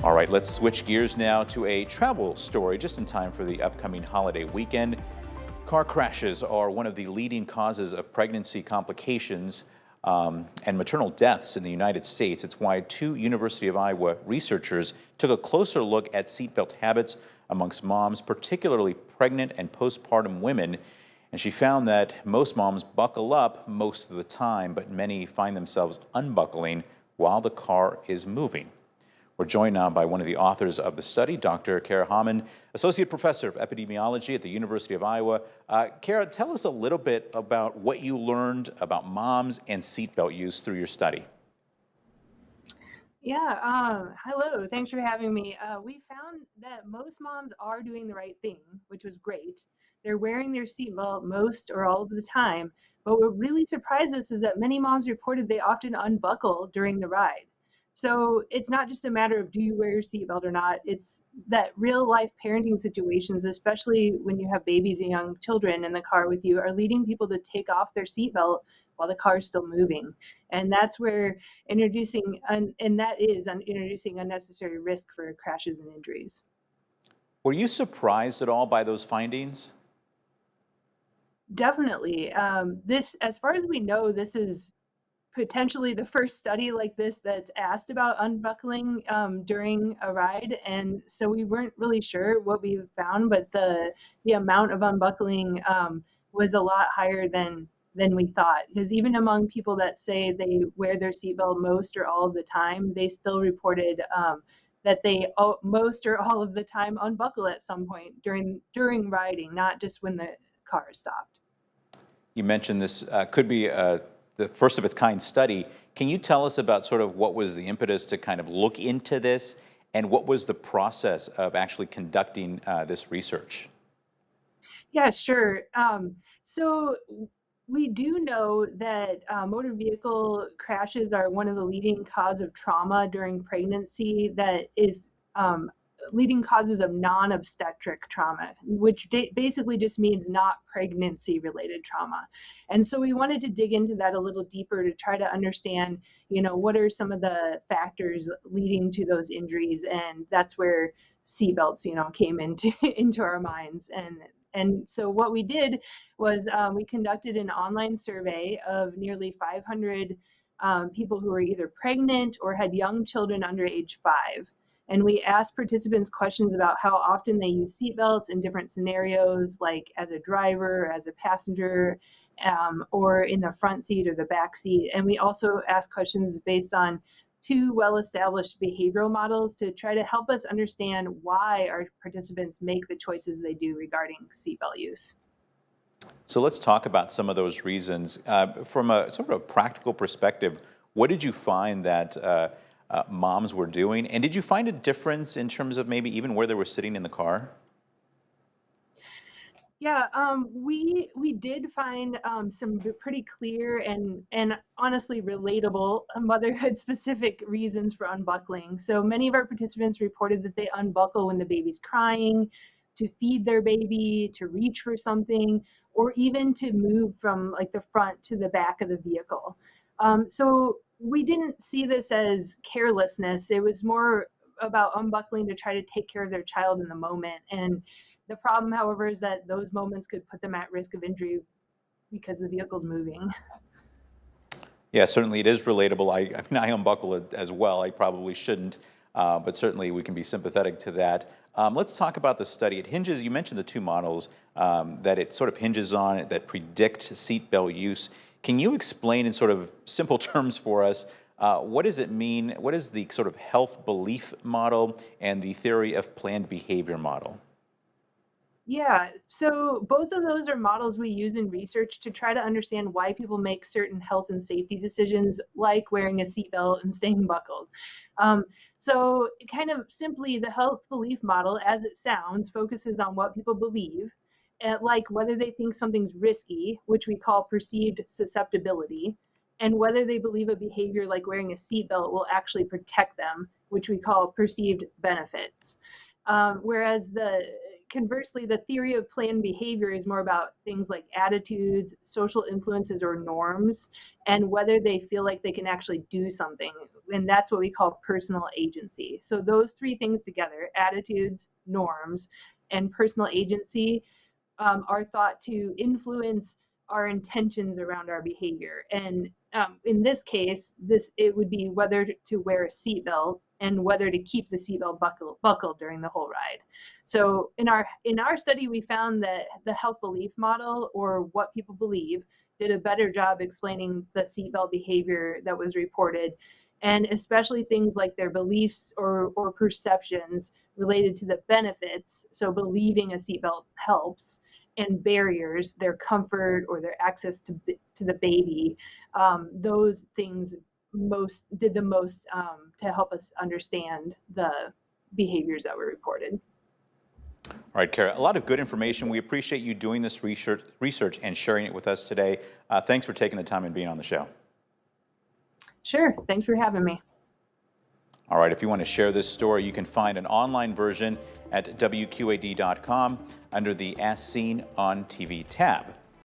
All right, let's switch gears now to a travel story just in time for the upcoming holiday weekend. Car crashes are one of the leading causes of pregnancy complications and maternal deaths in the United States. It's why two University of Iowa researchers took a closer look at seatbelt habits amongst moms, particularly pregnant and postpartum women. And she found that most moms buckle up most of the time, but many find themselves unbuckling while the car is moving. We're joined now by one of the authors of the study, Dr. Kara Hammond, Associate Professor of Epidemiology at the University of Iowa. Kara, tell us a little bit about what you learned about moms and seatbelt use through your study. Yeah, hello. Thanks for having me. We found that most moms are doing the right thing, which was great. They're wearing their seatbelt most or all of the time. But what really surprised us is that many moms reported they often unbuckle during the ride. So it's not just a matter of do you wear your seatbelt or not, it's that real life parenting situations, especially when you have babies and young children in the car with you, are leading people to take off their seatbelt while the car is still moving. And that's where introducing unnecessary risk for crashes and injuries. Were you surprised at all by those findings? Definitely. This, as far as we know, this is potentially the first study like this that's asked about unbuckling during a ride, and so we weren't really sure what we found, but the amount of unbuckling was a lot higher than we thought. Because even among people that say they wear their seatbelt most or all of the time, they still reported that they most or all of the time unbuckle at some point during riding, not just when the car is stopped. You mentioned this could be the first of its kind study. Can you tell us about sort of what was the impetus to kind of look into this, and what was the process of actually conducting this research? Yeah, sure. So we do know that motor vehicle crashes are one of the leading cause of trauma during pregnancy. That is leading causes of non-obstetric trauma, which basically just means not pregnancy-related trauma. And so we wanted to dig into that a little deeper to try to understand, what are some of the factors leading to those injuries, and that's where seatbelts, came into into our minds. And so what we did was we conducted an online survey of nearly 500 people who were either pregnant or had young children under age 5. And we asked participants questions about how often they use seatbelts in different scenarios, like as a driver, as a passenger, or in the front seat or the back seat. And we also asked questions based on two well-established behavioral models to try to help us understand why our participants make the choices they do regarding seatbelt use. So let's talk about some of those reasons. From a sort of a practical perspective, what did you find that moms were doing? And did you find a difference in terms of maybe even where they were sitting in the car? Yeah, we did find some pretty clear and honestly relatable motherhood specific reasons for unbuckling. So many of our participants reported that they unbuckle when the baby's crying, to feed their baby, to reach for something, or even to move from like the front to the back of the vehicle. So we didn't see this as carelessness. It was more about unbuckling to try to take care of their child in the moment. And the problem, however, is that those moments could put them at risk of injury because the vehicle's moving. Yeah, certainly it is relatable. I mean, I unbuckle it as well. I probably shouldn't, but certainly we can be sympathetic to that. Let's talk about the study. It hinges, you mentioned the two models that it sort of hinges on that predict seatbelt use. Can you explain in sort of simple terms for us, what does it mean? What is the sort of health belief model and the theory of planned behavior model? Yeah, so both of those are models we use in research to try to understand why people make certain health and safety decisions, like wearing a seatbelt and staying buckled. So, kind of simply, the health belief model, as it sounds, focuses on what people believe, like whether they think something's risky, which we call perceived susceptibility, and whether they believe a behavior like wearing a seatbelt will actually protect them, which we call perceived benefits. Whereas conversely, the theory of planned behavior is more about things like attitudes, social influences, or norms, and whether they feel like they can actually do something, and that's what we call personal agency. So those three things together, attitudes, norms, and personal agency, are thought to influence our intentions around our behavior. And in this case, it would be whether to wear a seatbelt and whether to keep the seatbelt buckled during the whole ride. So in our study, we found that the health belief model, or what people believe, did a better job explaining the seatbelt behavior that was reported, and especially things like their beliefs or perceptions related to the benefits. So believing a seatbelt helps, and barriers, their comfort or their access to the baby. Those things did the most to help us understand the behaviors that were reported. All right, Kara, a lot of good information. We appreciate you doing this research and sharing it with us today. Thanks for taking the time and being on the show. Sure. Thanks for having me. All right, if you want to share this story, you can find an online version at WQAD.com under the As Seen on TV tab.